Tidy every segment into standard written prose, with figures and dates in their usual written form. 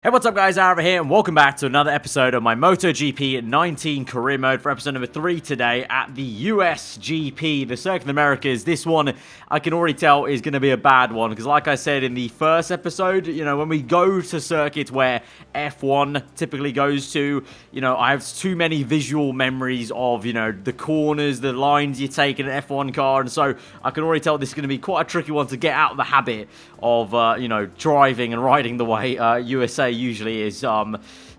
Hey, what's up guys, aarava here, and welcome back to another episode of my MotoGP 19 career mode for episode number 3 today at the USGP, the Circuit of the Americas. This one, I can already tell, is going to be a bad one, because like I said in the first episode, when we go to circuits where F1 typically goes to, I have too many visual memories of, the corners, the lines you take in an F1 car, and so I can already tell this is going to be quite a tricky one to get out of the habit of, driving and riding the way USA usually is.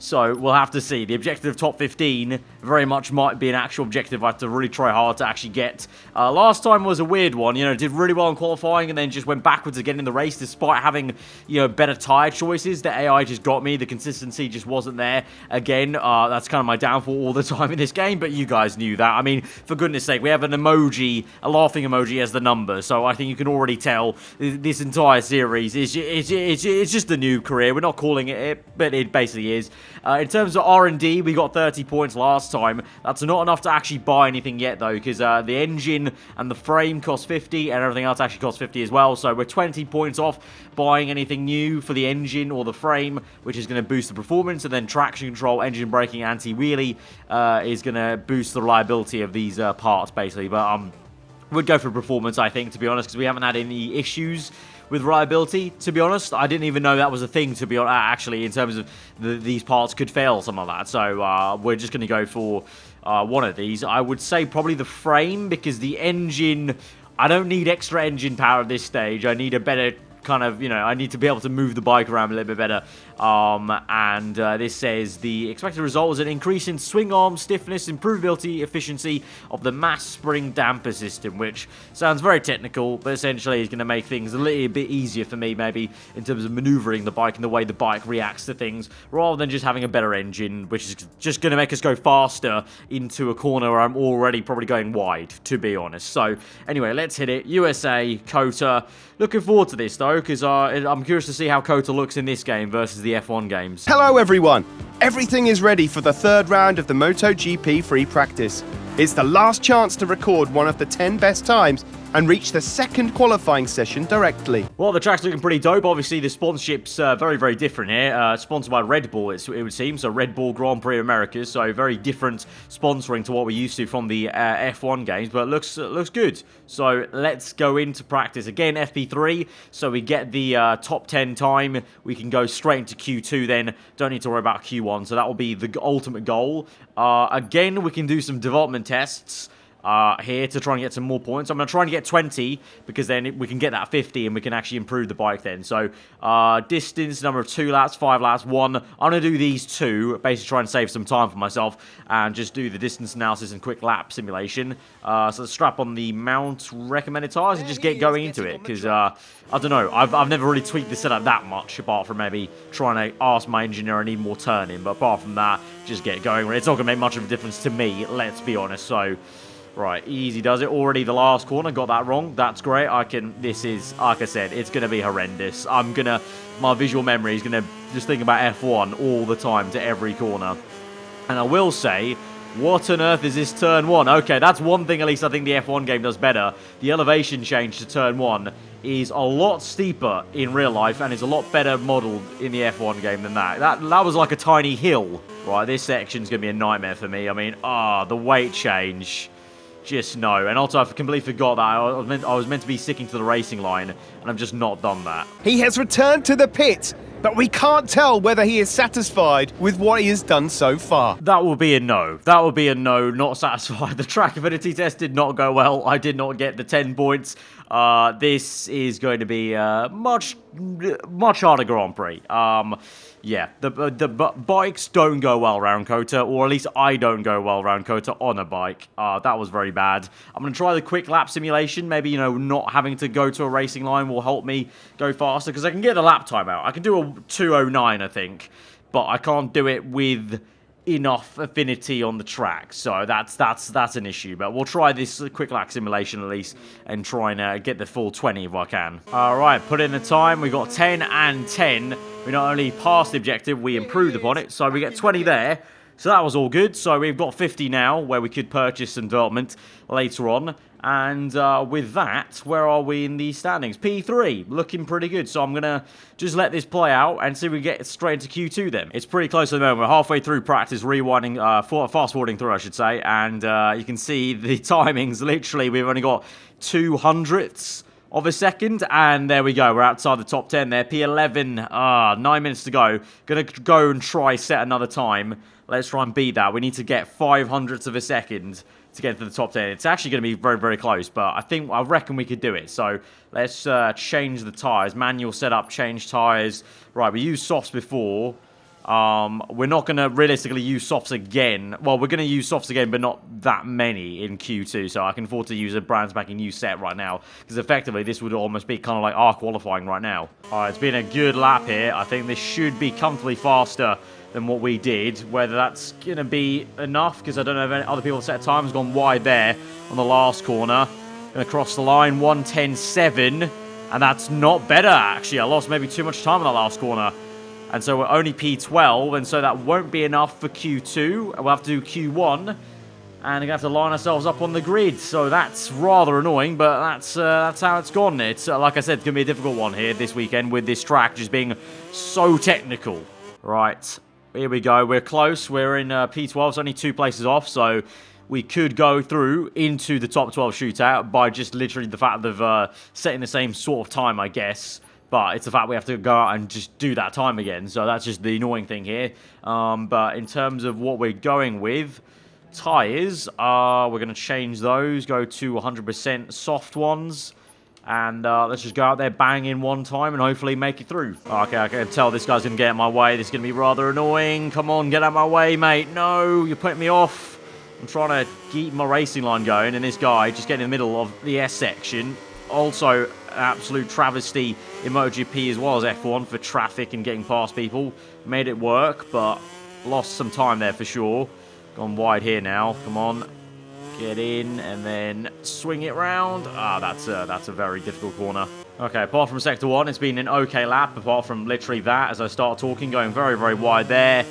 So we'll have to see. The objective of top 15 very much might be an actual objective I have to really try hard to actually get. Last time was a weird one. Did really well in qualifying and then just went backwards again in the race despite having, better tyre choices. The AI just got me. The consistency just wasn't there. Again, that's kind of my downfall all the time in this game, but you guys knew that. I mean, for goodness sake, we have an emoji, a laughing emoji as the number, so I think you can already tell this entire series is it's just a new career. We're not calling it, but it basically is. In terms of R&D, we got 30 points last time. That's not enough to actually buy anything yet, though, because the engine and the frame cost 50, and everything else actually costs 50 as well. So we're 20 points off buying anything new for the engine or the frame, which is going to boost the performance, and then traction control, engine braking, anti-wheelie is going to boost the reliability of these parts, basically. But we'd go for performance, I think, to be honest, because we haven't had any issues with reliability, to be honest. I didn't even know that was a thing, to be honest, actually, in terms of these parts could fail, something like that. So we're just going to go for one of these. I would say probably the frame, because the engine, I don't need extra engine power at this stage. I need a better kind of, I need to be able to move the bike around a little bit better. This says the expected result is an increase in swing arm stiffness, improvability, efficiency of the mass spring damper system, which sounds very technical, but essentially is going to make things a little bit easier for me, maybe, in terms of maneuvering the bike and the way the bike reacts to things, rather than just having a better engine, which is just going to make us go faster into a corner where I'm already probably going wide, to be honest. So, anyway, let's hit it. USA, Kota. Looking forward to this, though, because I'm curious to see how Kota looks in this game versus the F1 games. Hello everyone! Everything is ready for the third round of the MotoGP free practice. It's the last chance to record one of the 10 best times and reach the second qualifying session directly. Well, the track's looking pretty dope. Obviously, the sponsorship's very, very different here. Sponsored by Red Bull, it would seem. So, Red Bull Grand Prix Americas. So, very different sponsoring to what we're used to from the F1 games. But it looks good. So, let's go into practice. Again, FP3. So, we get the top 10 time. We can go straight into Q2 then. Don't need to worry about Q1. So, that will be the ultimate goal. Again, we can do some development tests here to try and get some more points. I'm going to try and get 20 because then we can get that 50 and we can actually improve the bike then. So distance, number of 2 laps, 5 laps, 1. I'm going to do these 2, basically try and save some time for myself and just do the distance analysis and quick lap simulation. So let's strap on the mount recommended tires and just get going into it, because I don't know, I've never really tweaked the setup that much, apart from maybe trying to ask my engineer I need more turning, but apart from that, just get going. It's not going to make much of a difference to me, let's be honest. So right, easy does it. Already the last corner, got that wrong. That's great. This is, like I said, it's going to be horrendous. My visual memory is going to just think about F1 all the time to every corner. And I will say, what on earth is this turn 1? Okay, that's one thing at least I think the F1 game does better. The elevation change to turn 1 is a lot steeper in real life and is a lot better modeled in the F1 game than that. That was like a tiny hill. Right, this section's going to be a nightmare for me. I mean, the weight change. Just no. And also, I completely forgot that I was meant to be sticking to the racing line, and I've just not done that. He has returned to the pit, but we can't tell whether he is satisfied with what he has done so far. That will be a no. That will be a no, not satisfied. The track ability test did not go well. I did not get the 10 points. This is going to be a much harder Grand Prix. Yeah, the bikes don't go well around Kota, or at least I don't go well around Kota on a bike. That was very bad. I'm going to try the quick lap simulation. Maybe, not having to go to a racing line will help me go faster, because I can get the lap time out. I can do a 2:09, I think, but I can't do it with enough affinity on the track, so that's an issue. But we'll try this quick lap simulation at least and try and get the full 20 if I can. Alright, put in the time. We got 10 and 10. We not only passed the objective, we improved upon it, so we get 20 there. So that was all good. So we've got 50 now, where we could purchase some development later on. And with that, where are we in the standings? P3, looking pretty good. So I'm going to just let this play out and see if we get straight into Q2 then. It's pretty close at the moment. We're halfway through practice, rewinding, fast-forwarding through, I should say. And you can see the timings. Literally, we've only got 200ths of a second, and there we go. We're outside the top 10 there. P11, 9 minutes to go. Gonna go and try set another time. Let's try and beat that. We need to get 500ths of a second to get to the top 10. It's actually going to be very, very close, but I reckon we could do it. So let's change the tyres. Manual setup, change tyres. Right, we used softs before. We're not going to realistically use softs again. Well, we're going to use softs again, but not that many in Q2. So I can afford to use a brand spanking new set right now, because effectively this would almost be kind of like our qualifying right now. All right, it's been a good lap here. I think this should be comfortably faster than what we did. Whether that's going to be enough, because I don't know if any other people set time has gone wide there on the last corner. Going to cross the line, 1:10.7, and that's not better, actually. I lost maybe too much time in that last corner. And so we're only P12, and so that won't be enough for Q2. We'll have to do Q1, and we're going to have to line ourselves up on the grid. So that's rather annoying, but that's how it's gone. It's, like I said, it's going to be a difficult one here this weekend with this track just being so technical. Right, here we go. We're close. We're in P12. It's only 2 places off, so we could go through into the top 12 shootout by just literally the fact of setting the same sort of time, I guess. But it's the fact we have to go out and just do that time again. So that's just the annoying thing here. But in terms of what we're going with, tyres, we're going to change those. Go to 100% soft ones. And let's just go out there, bang in one time, and hopefully make it through. Okay, I can tell this guy's going to get in my way. This is going to be rather annoying. Come on, get out of my way, mate. No, you're putting me off. I'm trying to keep my racing line going, and this guy just getting in the middle of the S section. Also, an absolute travesty in MotoGP as well as F1 for traffic and getting past people. Made it work, but lost some time there for sure. Gone wide here now. Come on. Get in and then swing it round. That's a very difficult corner. Okay, apart from sector 1, it's been an okay lap. Apart from literally that, as I start talking, going very, very wide there.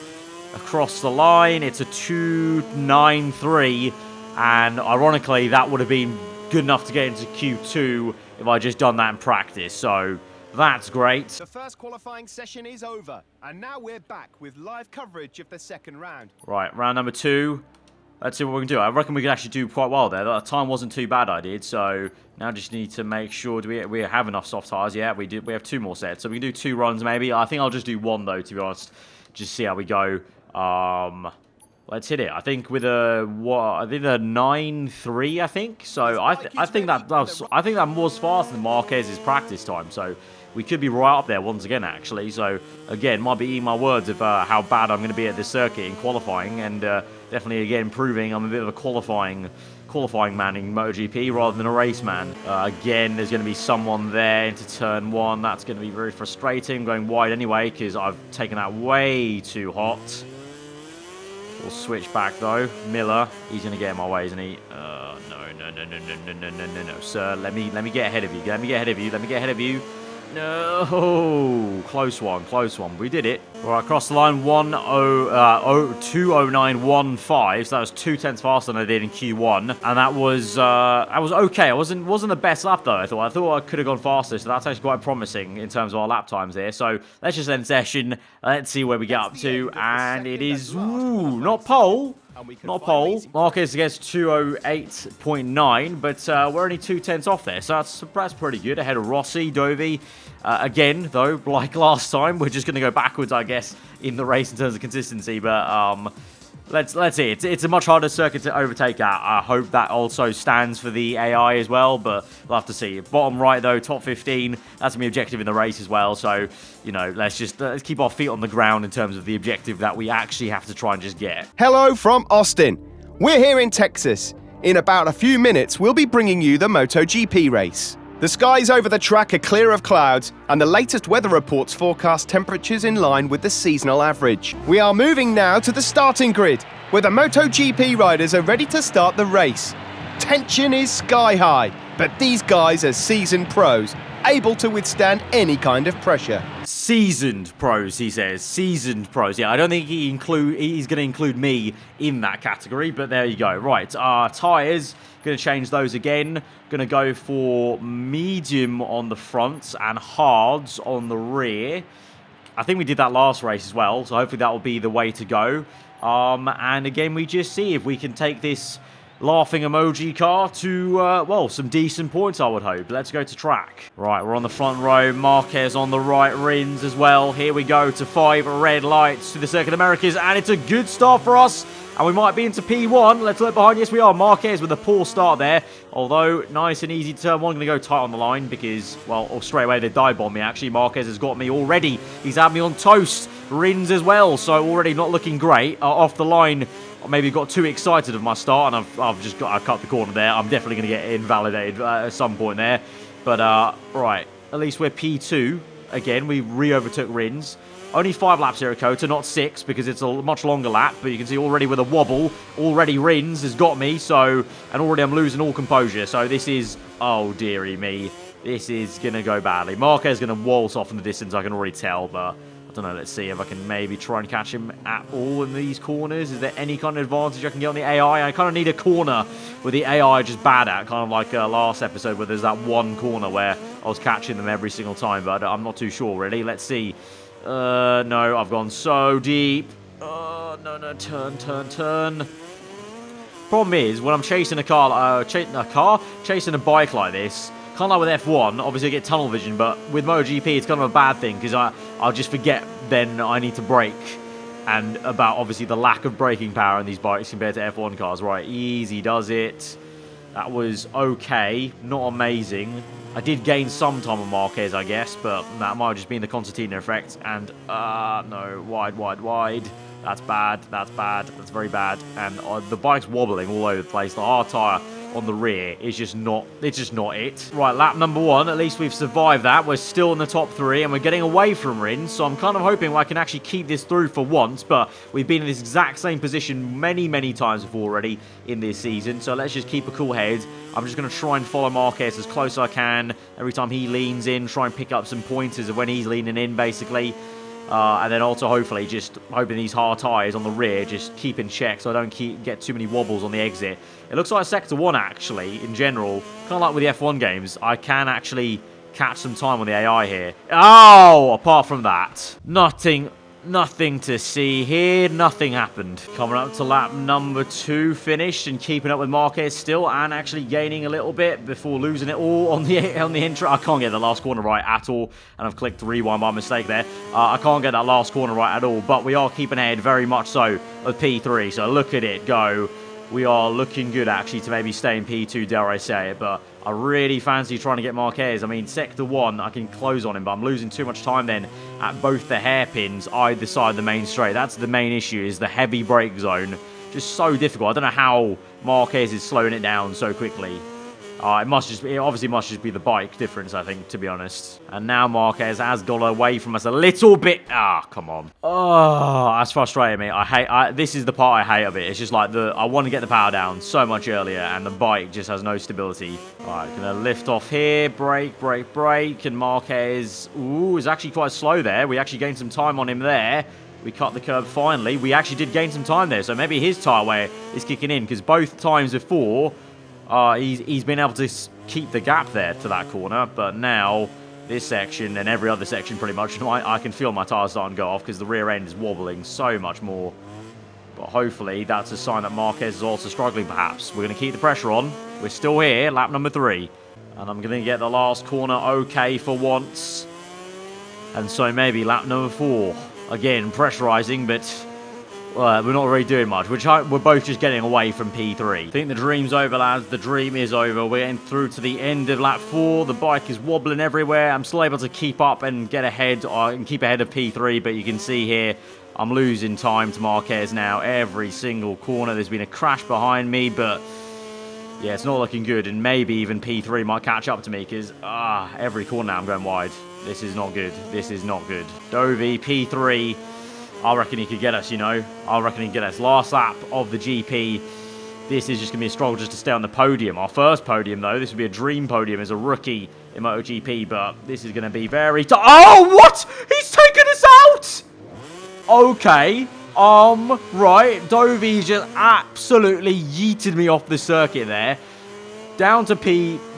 Across the line, it's a 2.93. And ironically, that would have been good enough to get into Q2 if I just done that in practice. So that's great. The first qualifying session is over, and now we're back with live coverage of the second round. Right, round number 2. Let's see what we can do. I reckon we could actually do quite well there. That time wasn't too bad, I did. So now just need to make sure we have enough soft tyres. Yeah, we do. We have 2 more sets, so we can do 2 runs maybe. I think I'll just do 1 though, to be honest. Just see how we go. Let's hit it. I think with a 9.3. I think so. I think that was faster than Marquez's practice time. So we could be right up there once again, actually. So again, might be eating my words of how bad I'm going to be at this circuit in qualifying, and definitely again proving I'm a bit of a qualifying man in MotoGP rather than a race man. Again, there's going to be someone there into turn 1. That's going to be very frustrating. Going wide anyway because I've taken that way too hot. We'll switch back though. Miller, he's going to get in my way, isn't he? No, sir. Let me get ahead of you. Let me get ahead of you. No, close one. We did it. All right, across the line, 2:09.15. So that was 0.2 faster than I did in Q1, and that was okay. It wasn't the best lap though. I thought I could have gone faster, so that's actually quite promising in terms of our lap times here. So let's just end session. Let's see where we get up to, and it is not pole. Marquez gets 2:08.9, but we're only 0.2 off there, so that's pretty good. Ahead of Rossi, Dovi. Again, though, like last time, we're just going to go backwards, I guess, in the race in terms of consistency. But let's see. It's a much harder circuit to overtake at. I hope that also stands for the AI as well, but we'll have to see. Bottom right, though, top 15. That's going to be objective in the race as well. So, you know, let's keep our feet on the ground in terms of the objective that we actually have to try and just get. Hello from Austin. We're here in Texas. In about a few minutes, we'll be bringing you the MotoGP race. The skies over the track are clear of clouds, and the latest weather reports forecast temperatures in line with the seasonal average. We are moving now to the starting grid, where the MotoGP riders are ready to start the race. Tension is sky high, but these guys are seasoned pros, able to withstand any kind of pressure. seasoned pros, he says. Seasoned pros. Yeah, I don't think he's going to include me in that category, but there you go. Right, tyres, going to change those again. Going to go for medium on the front and hards on the rear. I think we did that last race as well, so hopefully that will be the way to go. And again, we just see if we can take this laughing emoji car to, well, some decent points, I would hope. Let's go to track. Right, we're on the front row. Marquez on the right, Rins as well. Here we go to 5 red lights to the Circuit Americas, and it's a good start for us. And we might be into P1. Let's look behind. Yes, we are. Marquez with a poor start there. Although, nice and easy turn one. Going to go tight on the line because, well, straight away they dive bomb me, actually. Marquez has got me already. He's had me on toast. Rins as well. So already not looking great. Off the line, I maybe got too excited of my start, and I cut the corner there. I'm definitely going to get invalidated at some point there. But, right. At least we're P2. Again, we re-overtook Rins. Only 5 laps here at Kota, not 6, because it's a much longer lap. But you can see already with a wobble, already Rins has got me. So, and already I'm losing all composure. So this is, oh dearie me, this is going to go badly. Marquez is going to waltz off in the distance, I can already tell. But I don't know, let's see if I can maybe try and catch him at all in these corners. Is there any kind of advantage I can get on the AI? I kind of need a corner with the AI just bad at, kind of like last episode where there's that one corner where I was catching them every single time. But I'm not too sure, really. Let's see. No, I've gone so deep. No, turn. Problem is, when I'm chasing a car, chasing a bike like this, kind of like with F1, obviously I get tunnel vision, but with MotoGP it's kind of a bad thing, because I'll just forget then I need to brake, and about, obviously, the lack of braking power in these bikes compared to F1 cars. Right, easy does it. That was okay, not amazing. I did gain some time on Marquez, I guess, but that might have just been the concertina effect. And, no, wide. That's bad, that's very bad. And the bike's wobbling all over the place. The hard tyre on the rear is just not it. Right, lap number 1, at least we've survived that. We're still in the top 3, and we're getting away from Rins, so I'm kind of hoping I can actually keep this through for once, but we've been in this exact same position many times before already in this season, so let's just keep a cool head. I'm just going to try and follow Marquez as close as I can. Every time he leans in, try and pick up some pointers of when he's leaning in, basically. And then also, hopefully, just hoping these hard tyres on the rear just keep in check so I don't get too many wobbles on the exit. It looks like Sector 1, actually, in general, kind of like with the F1 games, I can actually catch some time on the AI here. Oh, apart from that, nothing to see here. Nothing happened. Coming up to lap number 2, finished and keeping up with Marquez still, and actually gaining a little bit before losing it all on the intro. I can't get the last corner right at all, and I've clicked rewind by mistake there. I can't get that last corner right at all, but we are keeping ahead very much so of P3. So look at it go. We are looking good, actually, to maybe stay in P2, dare I say it, but I really fancy trying to get Marquez. I mean, Sector 1, I can close on him, but I'm losing too much time then at both the hairpins either side of the main straight. That's the main issue, is the heavy brake zone. Just so difficult. I don't know how Marquez is slowing it down so quickly. It obviously must just be the bike difference, I think, to be honest. And now Marquez has got away from us a little bit. Come on. Oh, that's frustrating me. This is the part I hate of it. It's just like I want to get the power down so much earlier, and the bike just has no stability. All right, gonna lift off here. Brake. And Marquez, is actually quite slow there. We actually gained some time on him there. We cut the curb finally. We actually did gain some time there, so maybe his tyre wear is kicking in, because both times before, he's been able to keep the gap there to that corner, but now this section and every other section pretty much, I can feel my tyres starting to go off because the rear end is wobbling so much more. But hopefully that's a sign that Marquez is also struggling, perhaps. We're going to keep the pressure on. We're still here, lap number 3. And I'm going to get the last corner okay for once. And so maybe lap number 4. Again, pressurising, but we're not really doing much. We're both just getting away from P3. I think the dream's over, lads. The dream is over. We're getting through to the end of lap 4. The bike is wobbling everywhere. I'm still able to keep up and get ahead, and keep ahead of P3, but you can see here, I'm losing time to Marquez now. Every single corner, there's been a crash behind me, but yeah, it's not looking good, and maybe even P3 might catch up to me, because every corner now I'm going wide. This is not good. This is not good. Dovey, P3. I reckon he could get us, I reckon he could get us. Last lap of the GP. This is just going to be a struggle just to stay on the podium. Our first podium, though. This would be a dream podium as a rookie in MotoGP, but this is going to be very tough. Oh, what? He's taken us out! Okay. Right. Dovey just absolutely yeeted me off the circuit there. Down to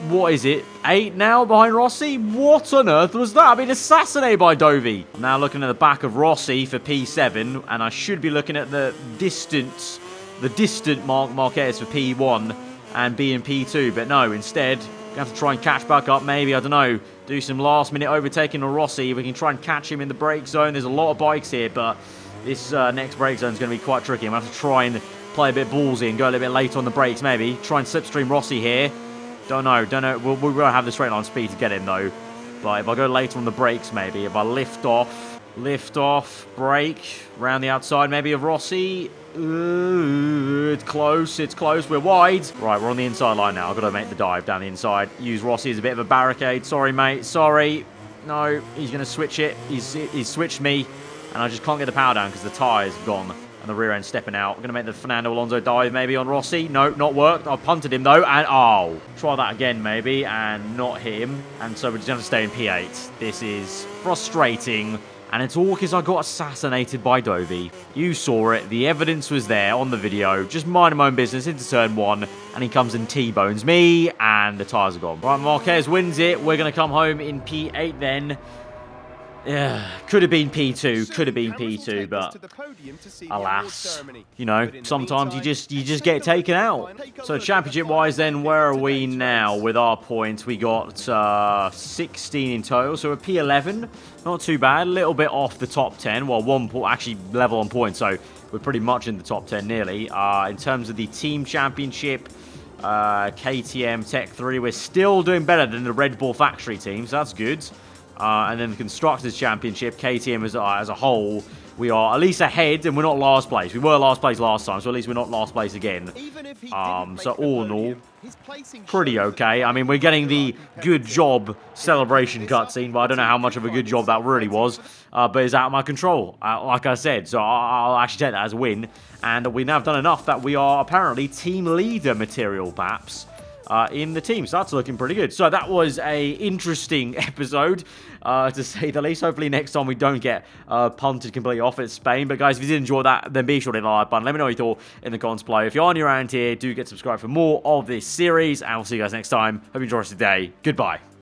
what is it? 8 now behind Rossi? What on earth was that? I've been assassinated by Dovey. I'm now looking at the back of Rossi for P7, and I should be looking at the distant Marquez for P1 and B and P2, but no, instead, going to have to try and catch back up, maybe, I don't know, do some last-minute overtaking on Rossi. We can try and catch him in the brake zone. There's a lot of bikes here, but this next brake zone is going to be quite tricky. I'm going to have to try and play a bit ballsy and go a little bit later on the brakes, maybe. Try and slipstream Rossi here. Don't know. We won't have the straight line speed to get him, though. But if I go later on the brakes, maybe. If I lift off, brake, round the outside, maybe, of Rossi. Ooh, it's close. We're wide. Right, we're on the inside line now. I've got to make the dive down the inside. Use Rossi as a bit of a barricade. Sorry, mate. Sorry. No, he's going to switch it. He's switched me. And I just can't get the power down because the tyre's gone. And the rear end's stepping out. I'm going to make the Fernando Alonso dive maybe on Rossi. No, not worked. I've punted him though. And, oh, try that again maybe. And not him. And so we're just going to stay in P8. This is frustrating. And it's all because I got assassinated by Dovey. You saw it. The evidence was there on the video. Just minding my own business into turn 1. And he comes and T-bones me. And the tyres are gone. Right, Marquez wins it. We're going to come home in P8 then. Yeah, could have been P2, but alas, you know, sometimes you just get taken out. So championship-wise then, where are we now with our points? We got 16 in total, so we're P11, not too bad, a little bit off the top 10, well, actually level on points, so we're pretty much in the top 10 nearly. In terms of the team championship, KTM Tech 3, we're still doing better than the Red Bull factory team, so that's good. And then the Constructors' Championship, KTM as a whole, we are at least ahead, and we're not last place. We were last place last time, so at least we're not last place again. So all in all, pretty okay. I mean, we're getting the good job celebration cutscene, but I don't know how much of a good job that really was. But it's out of my control, like I said. So I'll actually take that as a win. And we now have done enough that we are apparently team leader material, perhaps. In the team, so that's looking pretty good. So that was a interesting episode, to say the least. Hopefully next time we don't get punted completely off at Spain. But guys, if you did enjoy that, then be sure to hit the like button. Let me know what you thought in the comments below. If you're new around here, do get subscribed for more of this series, and we'll see you guys next time. Hope you enjoy the rest of the day. Goodbye.